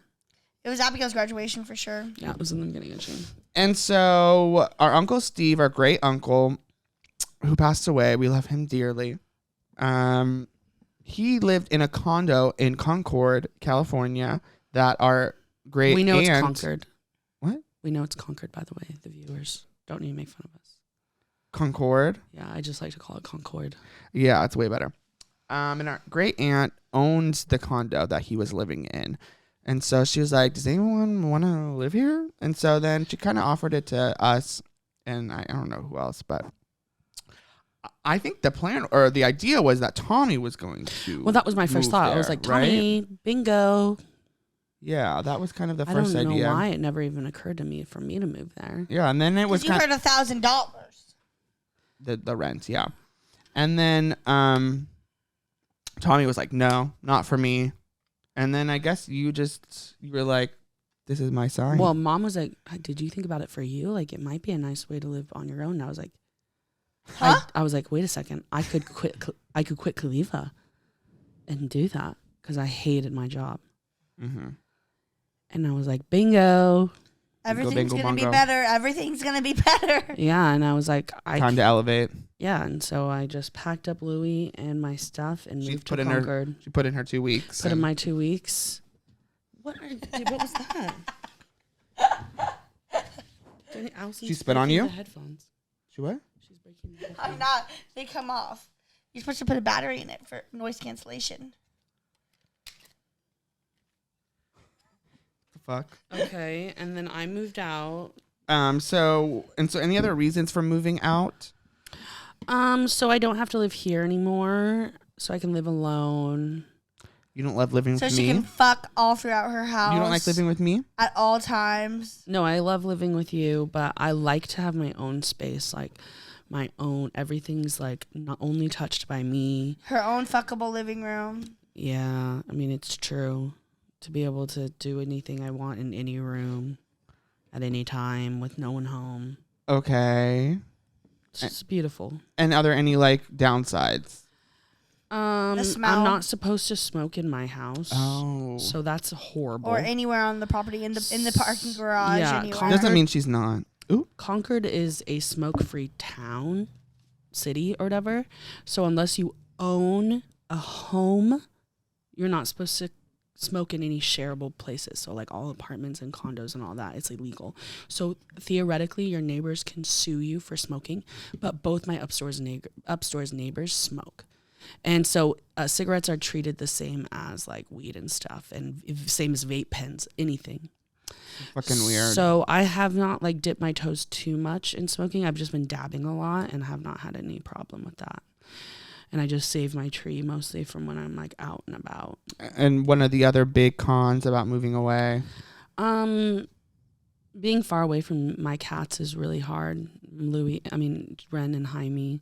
It was Abigail's graduation for sure. Yeah, it was in the beginning of June. And so our Uncle Steve, our great uncle, who passed away, we love him dearly. He lived in a condo in Concord, California, that our great We know aunt, it's Concord. What? We know it's Concord, by the way. The viewers don't need to make fun of us. Concord. Yeah, I just like to call it Concord. Yeah, it's way better. And our great aunt owns the condo that he was living in. And so she was like, does anyone want to live here? And so then she kind of offered it to us. And I don't know who else, but I think the plan or the idea was that Tommy was going to. Well, that was my first move thought. I was there, like, Tommy, bingo. Yeah, that was kind of the I first don't know idea. why it never even occurred to me for me to move there. Yeah, and then it was Because you kind heard $1,000. the rent, yeah. And then Tommy was like, no, not for me. And then I guess you were like, this is my sign. Well, Mom was like, did you think about it for you? Like, it might be a nice way to live on your own. And I was like, Huh? I was like, wait a second. I could quit Khalifa and do that because I hated my job. Mm-hmm. And I was like, bingo. Everything's bingo, going to be bongo. better. Everything's going to be better. Yeah. And I was like, Time to elevate. yeah. And so I just packed up Louie and my stuff and She moved put to in her- Concord. She put in her 2 weeks. Put in and my 2 weeks. What was that? Allison's She spit on breaking you? The headphones. She what? She's breaking the I'm headphones. not. They come off. You're supposed to put a battery in it for noise cancellation. The fuck? Okay, and then I moved out. So any other reasons for moving out? So I don't have to live here anymore. So I can live alone. You don't love living So with she me? can fuck all throughout her house. You don't like living with me? at all times. No, I love living with you, but I like to have my own space, like my own. Everything's like not only touched by me. Her own fuckable living room. Yeah, I mean it's true. To be able to do anything I want in any room, at any time, with no one home. Okay. It's just beautiful. And are there any like downsides? The smell. I'm not supposed to smoke in my house. Oh. So that's horrible. Or anywhere on the property, in the parking garage, Yeah, anywhere. Doesn't mean she's not. Ooh. Concord is a smoke-free town, city, or whatever. So unless you own a home, you're not supposed to smoke in any shareable places. So like all apartments and condos and all that, it's illegal. So theoretically, your neighbors can sue you for smoking, but both my upstairs neighbors smoke. And so cigarettes are treated the same as like weed and stuff, and same as vape pens, anything. Fucking weird. So I have not like dipped my toes too much in smoking. I've just been dabbing a lot and have not had any problem with that. And I just save my tree mostly from when I'm like out and about. And one of the other big cons about moving away. Being far away from my cats is really hard. Ren and Jaime,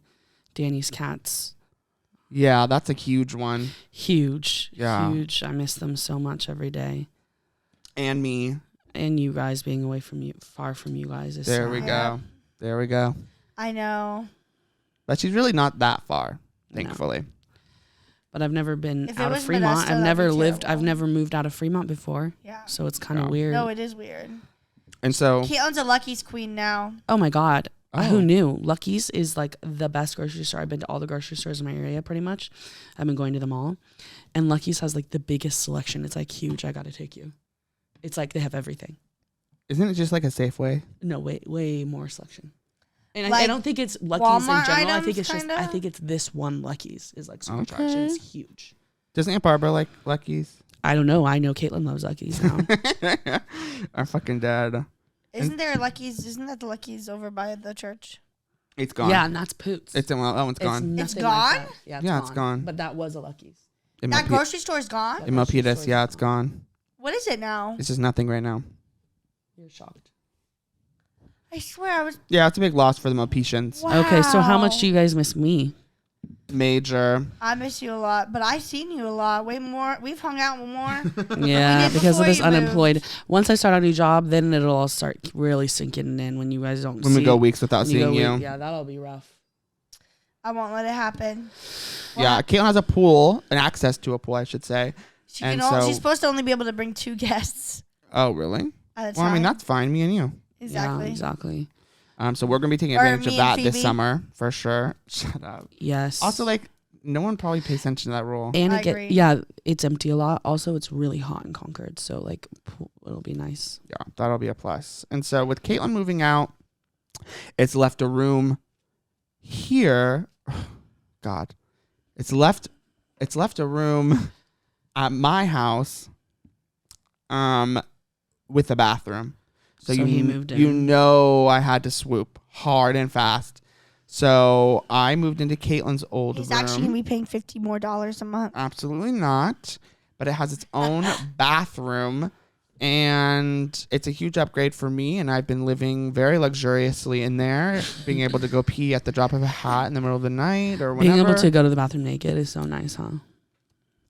Danny's cats. Yeah, that's a huge one. Huge. Yeah. Huge. I miss them so much every day. And me. And you guys being away from you, far from you guys is There sad. we Yeah. go. There we go. I know. But she's really not that far, thankfully. But I've never been If it out of was Fremont. Modesto, I've that'd never be lived. terrible. I've never moved out of Fremont before. Yeah. So it's kind of Yeah. weird. No, it is weird. And so, Caitlin's a Lucky's queen now. Oh my God. Who knew? Lucky's is like the best grocery store. I've been to all the grocery stores in my area pretty much. I've been going to them all. And Lucky's has like the biggest selection. It's like huge. I got to take you. It's like they have everything. Isn't it just like a Safeway? No, way more selection. And Like I don't think it's Lucky's Walmart in general. I think items, it's just, kinda? I think it's this one Lucky's is like super trash. Okay. It's huge. Doesn't Aunt Barbara like Lucky's? I don't know. I know Caitlin loves Lucky's now. Our fucking dad. Isn't there Lucky's? Isn't that the Lucky's over by the church? It's gone. Yeah, and that's Poots. That one's gone. It's nothing like gone? that. Yeah, it's gone. But that was a Lucky's. That grocery store is gone? In Milpitas, yeah, it's gone. What is it now? It's just nothing right now. You're shocked. I swear I was. Yeah, it's a big loss for the Milpetians. Wow. Okay, so how much do you guys miss me? Major. I miss you a lot, but I've seen you a lot. Way more. We've hung out more. Yeah, did because of before this you moved. unemployed. Once I start a new job, then it'll all start really sinking in when you guys don't When see. we go weeks without when you seeing go you. week- Yeah, that'll be rough. I won't let it happen. Yeah, Caitlin has a pool, an access to a pool, I should say. She And can so- she's supposed to only be able to bring 2 guests Oh, really? at a Well, time. I mean, that's fine. Me and you. exactly. Yeah, exactly. So we're gonna be taking Or advantage of me that and this Phoebe. summer for sure. Shut up. Yes. Also, like, no one probably pays attention to that rule. and I agree. it's empty a lot. Also, it's really hot in Concord, so like it'll be nice. Yeah, that'll be a plus. And so with Caitlin moving out, it's left a room here. God, it's left a room at my house, with a bathroom. So he moved in. You know, I had to swoop hard and fast. So I moved into Caitlin's old He's room. actually gonna be paying $50 more a month. Absolutely not. But it has its own bathroom, and it's a huge upgrade for me. And I've been living very luxuriously in there, being able to go pee at the drop of a hat in the middle of the night or whenever. Being able to go to the bathroom naked is so nice, huh?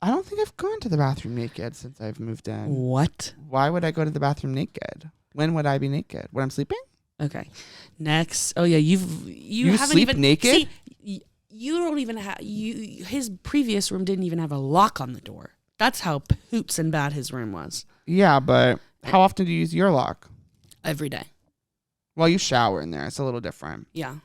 I don't think I've gone to the bathroom naked since I've moved in. What? Why would I go to the bathroom naked? When would I be naked? When I'm sleeping? Okay. Next. Oh yeah, you haven't sleep even naked? See, you don't even have his previous room didn't even have a lock on the door. That's how poops and bad his room was. Yeah, but how often do you use your lock? Every day. Well, you shower in there. It's a little different. Yeah.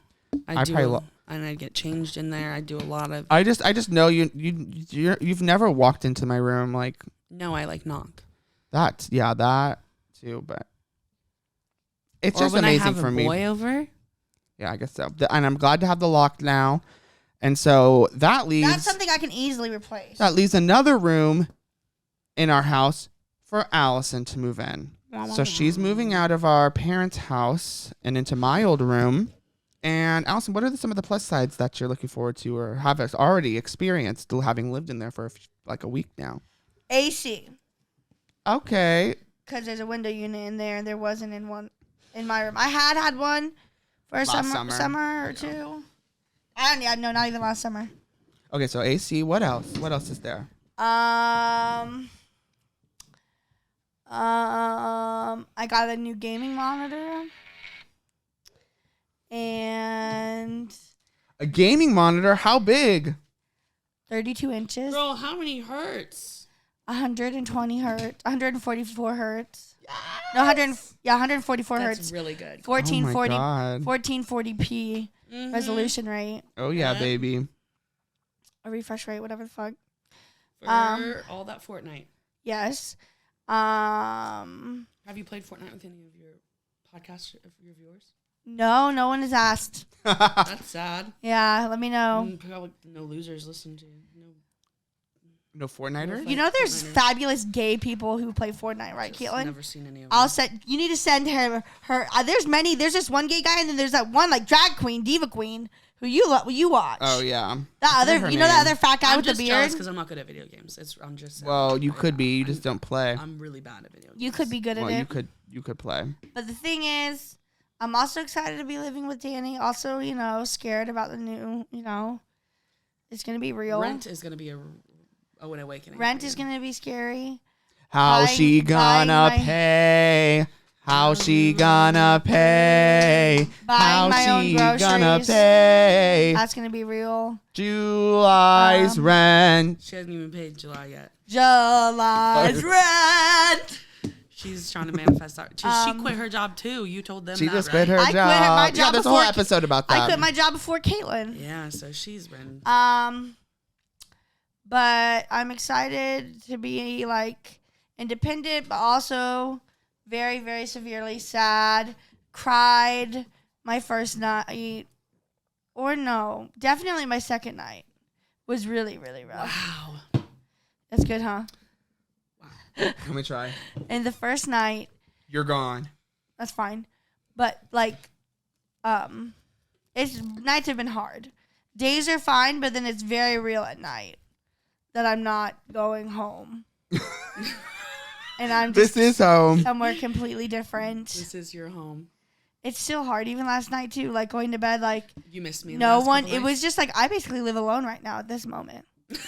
I probably and I get changed in there. I do a lot of I just know you've never walked into my room like No, I like knock. that. Yeah, that too, but it's Or just when amazing I have for a me. boy over. Yeah, I guess so. And I'm glad to have the lock now. And so that leaves That's something I can easily replace. another room in our house for Allison to move in. So she's moving out of our parents' house and into my old room. And Allison, what are some of the plus sides that you're looking forward to or have already experienced, having lived in there for like a week now? AC. Okay. Because there's a window unit in there, and there wasn't in my room. I had one for a Last summer or two. No, not even last summer. Okay, so AC. What else? What else is there? I got a new gaming monitor. And A gaming monitor. How big? 32 inches. Girl, how many hertz? 120 hertz. 144 hertz. No, 144 That's hertz. really good. 1440 Oh my God. 1440p resolution rate. Oh yeah, Yeah. baby. A refresh rate, whatever the fuck. For all that Fortnite. Yes. Have you played Fortnite with any of your podcasts, of your viewers? No one has asked. That's sad. Yeah, let me know. Probably no losers listen to you. No Fortniter? You know there's Fortniters. fabulous gay people who play Fortnite, right, Just Caitlin? never seen any of them. I'll send. You need to send her. There's many. There's this one gay guy, and then there's that one like drag queen, diva queen, who you watch. Oh yeah. That I forget other, her you know that name. other fat guy I'm with the just beard. because I'm not good at video games. I'm just saying. Well, you could be. You just don't play. I'm really bad at video games. You could be good at Well, it. you could play. But the thing is, I'm also excited to be living with Danny. Also, scared about the new. It's gonna be real. Rent is gonna be an awakening. Rent for is you. gonna be scary. How's Buying- she buying gonna my- pay? How's she gonna pay? Buying How's my own she gonna groceries. pay? That's gonna be real. July's rent. She hasn't even paid July yet. July's rent. She She's trying to manifest that. She quit her job too. You told them She that, just right? quit her I job. quit my Yeah, job there's a whole before- episode about that. I quit my job before Caitlin. Yeah, so she's been. But I'm excited to be like independent, but also very, very severely sad. Cried my first night, or no, definitely my second night was really, really rough. Wow. That's good, huh? Let me try. And the first night, You're gone. that's fine, but like, it's nights have been hard. Days are fine, but then it's very real at night that I'm not going home. And I'm just This is home. somewhere completely different. This is your home. It's still hard, even last night too. Like going to bed, like You missed me. In no the last one. couple It was nights? just like I basically live alone right now at this moment. With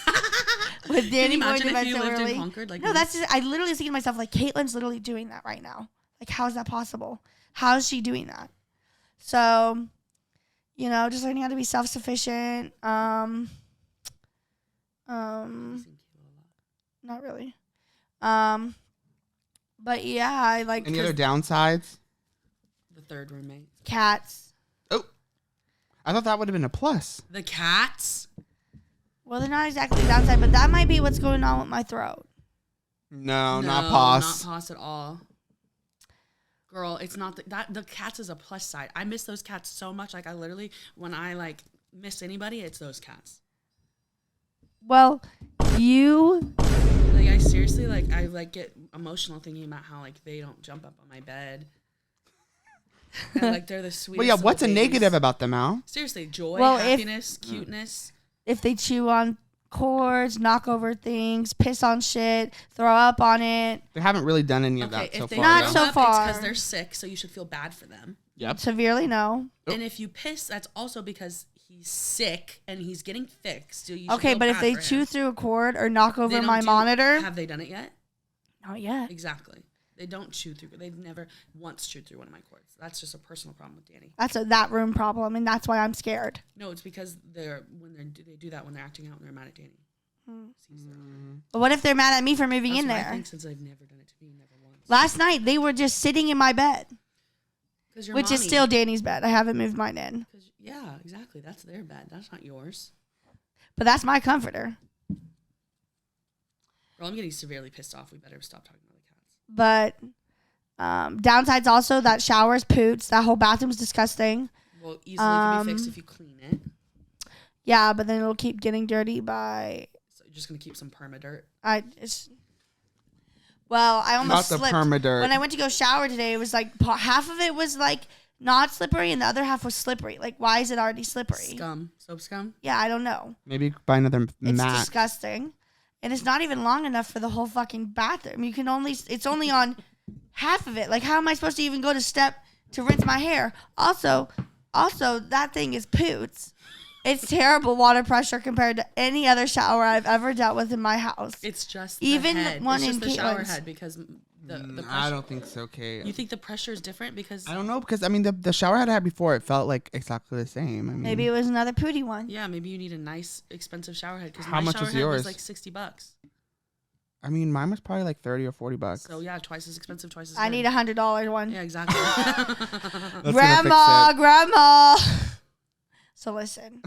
Can you Danny going imagine to if bed you so lived early. in Concord? Like No, me? that's just, I literally was thinking to myself like Caitlin's literally doing that right now. Like how is that possible? How is she doing that? So, just learning how to be self-sufficient. Not really. But yeah, I like Any other downsides? The third roommate. cats. Oh, I thought that would have been a plus. The cats. Well, they're not exactly downside, but that might be what's going on with my throat. No, not pos. Not pos at all. Girl, it's not that the cats is a plus side. I miss those cats so much. Like I literally, when I like miss anybody, it's those cats. Well, you Like I seriously I get emotional thinking about how like they don't jump up on my bed. And like they're the sweetest. Well, yeah. What's a little babies. negative about them, Al? Seriously, joy, Well, happiness, cuteness. if they chew on cords, knock over things, piss on shit, throw up on it, They haven't really done any of Okay, that so if they far. Not though. so It's far. because they're sick, so you should feel bad for them. Yep. severely no. Oh. And if you piss, that's also because he's sick and he's getting fixed. So you should Okay, feel but if bad they for chew him. through a cord or knock They over don't my do- monitor, Have they done it yet? not yet. Exactly. They don't chew through. They've never once chewed through one of my cords. That's just a personal problem with Danny. That's that room problem, and that's why I'm scared. No, it's because they do that when they're acting out and they're mad at Danny. But what if they're mad at me for moving That's in what I there? think since they've never done it to me, never once. Last night they were just sitting in my bed, 'Cause you're which is mommy. still Danny's bed. I haven't moved mine in, 'Cause- yeah, exactly. That's their bed. That's not yours. but that's my comforter. Girl, I'm getting severely pissed off. We better stop talking about the cats. But downsides also that showers, poots, that whole bathroom's disgusting. Well, easily can be fixed if you clean it. Yeah, but then it'll keep getting dirty by So you're just gonna keep some perma dirt. I almost Not the slipped. perma-dirt. When I went to go shower today, it was like half of it was like not slippery and the other half was slippery. Like, why is it already slippery? Scum, soap scum. Yeah, I don't know. Maybe buy another It's mat. disgusting. And it's not even long enough for the whole fucking bathroom. It's only on half of it. Like, how am I supposed to even go to step to rinse my hair? Also, that thing is poots. It's terrible water pressure compared to any other shower I've ever dealt with in my house. It's just Even the head. one it's in just the shower Caitlin's. head because the pressure. I don't think so, Kate. You think the pressure is different because I don't know because I mean the shower head I had before it felt like exactly the same. I mean, Maybe it was another pooty one. yeah, maybe you need a nice expensive shower head because How my much shower was head yours? was like $60. I mean mine was probably like $30 or $40. So yeah, twice as expensive, twice as. I good. need $100 one. Yeah, exactly. That's Grandma. So listen,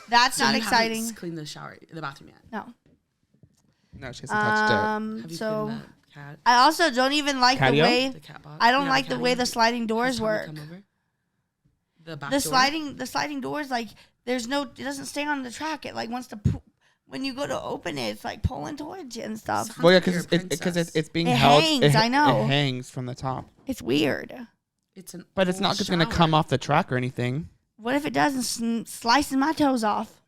that's So not you exciting. haven't cleaned the bathroom yet. No. No, she hasn't touched Have you So cleaned the cat? I also don't even like Catio? the way The cat box? I don't Yeah, like the catio. way the sliding Has doors Tommy work. come over? The back The door? sliding doors, like it doesn't stay on the track. It like wants to when you go to open it, it's like pulling towards you and stuff. Sounds it. Well, yeah, like you're a because princess. it's being It held. hangs, I know. It hangs from the top, It's weird. It's an but it's not old just gonna shower. come off the track or anything. What if it does and slices my toes off?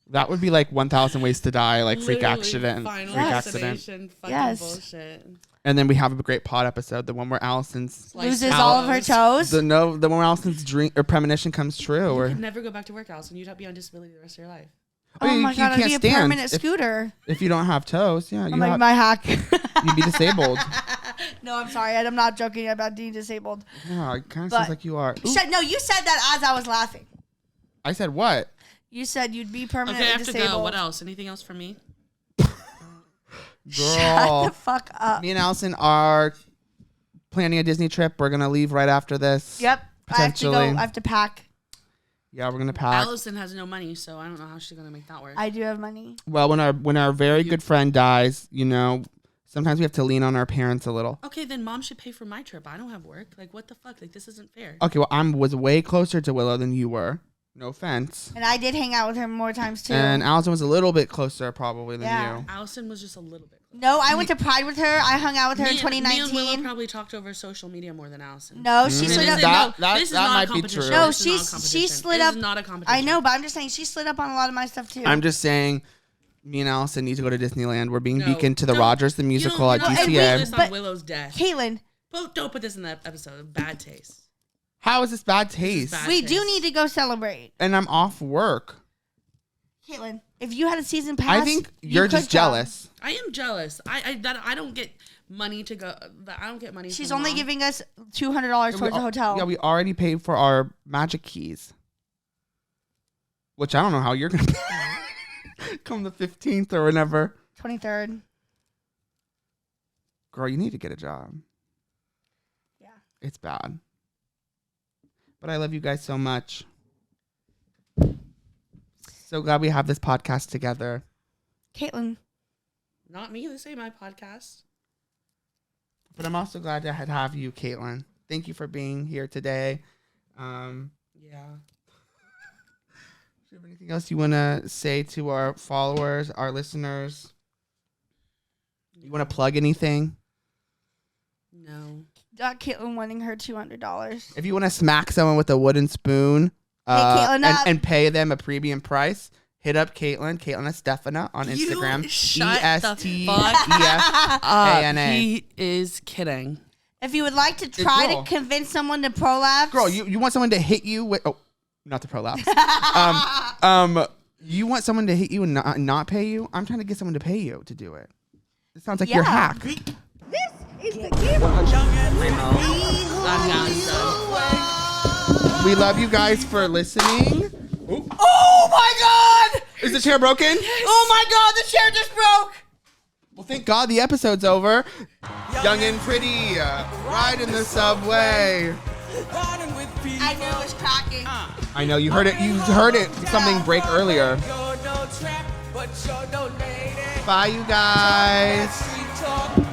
That would be like 1,000 ways to die, like freak Literally, accident, Final freak Yes. accident. Destination, fucking Yes. bullshit. And then we have a great pod episode, the one where Allison's Loses out. all of her toes. the one where Allison's dream or premonition comes true. You Or could never go back to work, Allison. You'd be on disability the rest of your life. Oh you- my you god, I'd can't be a stand permanent if- scooter. if you don't have toes, yeah, I'm like my hack. you'd be disabled. No, I'm sorry. I'm not joking about being disabled. Yeah, it kind of But- sounds like you are. Ooh, No, you said that as I was laughing. I said what? You said you'd be Okay, permanently I have to disabled. go. What else? Anything else for me? Girl. Shut the fuck up. Me and Allison are planning a Disney trip. We're gonna leave right after this. Yep. I have to go. Potentially. I have to pack. Yeah, we're gonna pack. Allison has no money, so I don't know how she's gonna make that work. I do have money. Well, when our very good friend dies, you know, sometimes we have to lean on our parents a little. Okay, then mom should pay for my trip. I don't have work. Like, what the fuck? Like, this isn't fair. Okay, well, was way closer to Willow than you were. No offense. And I did hang out with her more times too. And Allison was a little bit closer probably than Yeah. you. Allison was just a little bit. No, I went to Pride with her. I hung out with her in Me and Willow 2019. probably talked over social media more than Allison. No, she Mm. slid That- up. that- this is that not might a be competition. true. No, This is not a she competition. slid This up. is not a competition. I know, but I'm just saying she slid up on a lot of my stuff too. I'm just saying, me and Allison need to go to Disneyland. We're being No, beacon to the don't- Rogers the You Musical don't- at you don't DCA. put this But- on Willow's desk. Caitlin, Don't put this in that episode. Bad taste. How is this bad taste? bad. we do taste. need to go celebrate. And I'm off work. Caitlin, if you had a season pass, I think you're could just come. jealous. I am jealous. I don't get money to go. I don't get money. She's from only mom. giving us $200 towards the hotel. Yeah, we already paid for our magic keys. Which I don't know how you're going to come the 15th or whenever. 23rd. Girl, you need to get a job. Yeah. It's bad. But I love you guys so much. So glad we have this podcast together. Caitlin, Not me. This ain't my podcast. But I'm also glad to have you, Caitlin. Thank you for being here today. Yeah. Do you have anything else you want to say to our followers, our listeners? You want to plug anything? No. Caitlin wanting her $200. If you want to smack someone with a wooden spoon Caitlin, and pay them a premium price, hit up Caitlin Estefana on Instagram. shut the ESTEFANA. He is kidding. If you would like to try girl. to convince someone to prolapse, Girl, you want someone to hit you with... Oh, not the prolapse. You want someone to hit you and not pay you? I'm trying to get someone to pay you to do it. It sounds like you're Yeah. hack. This is the game. I'm done. We love you guys for listening. oh my God! Is the chair broken? Oh my God, the chair just broke! Well, thank God the episode's over. Young and pretty, ride in the subway. I knew it was cracking. I know you heard it. You heard it. Something break earlier. Bye, you guys.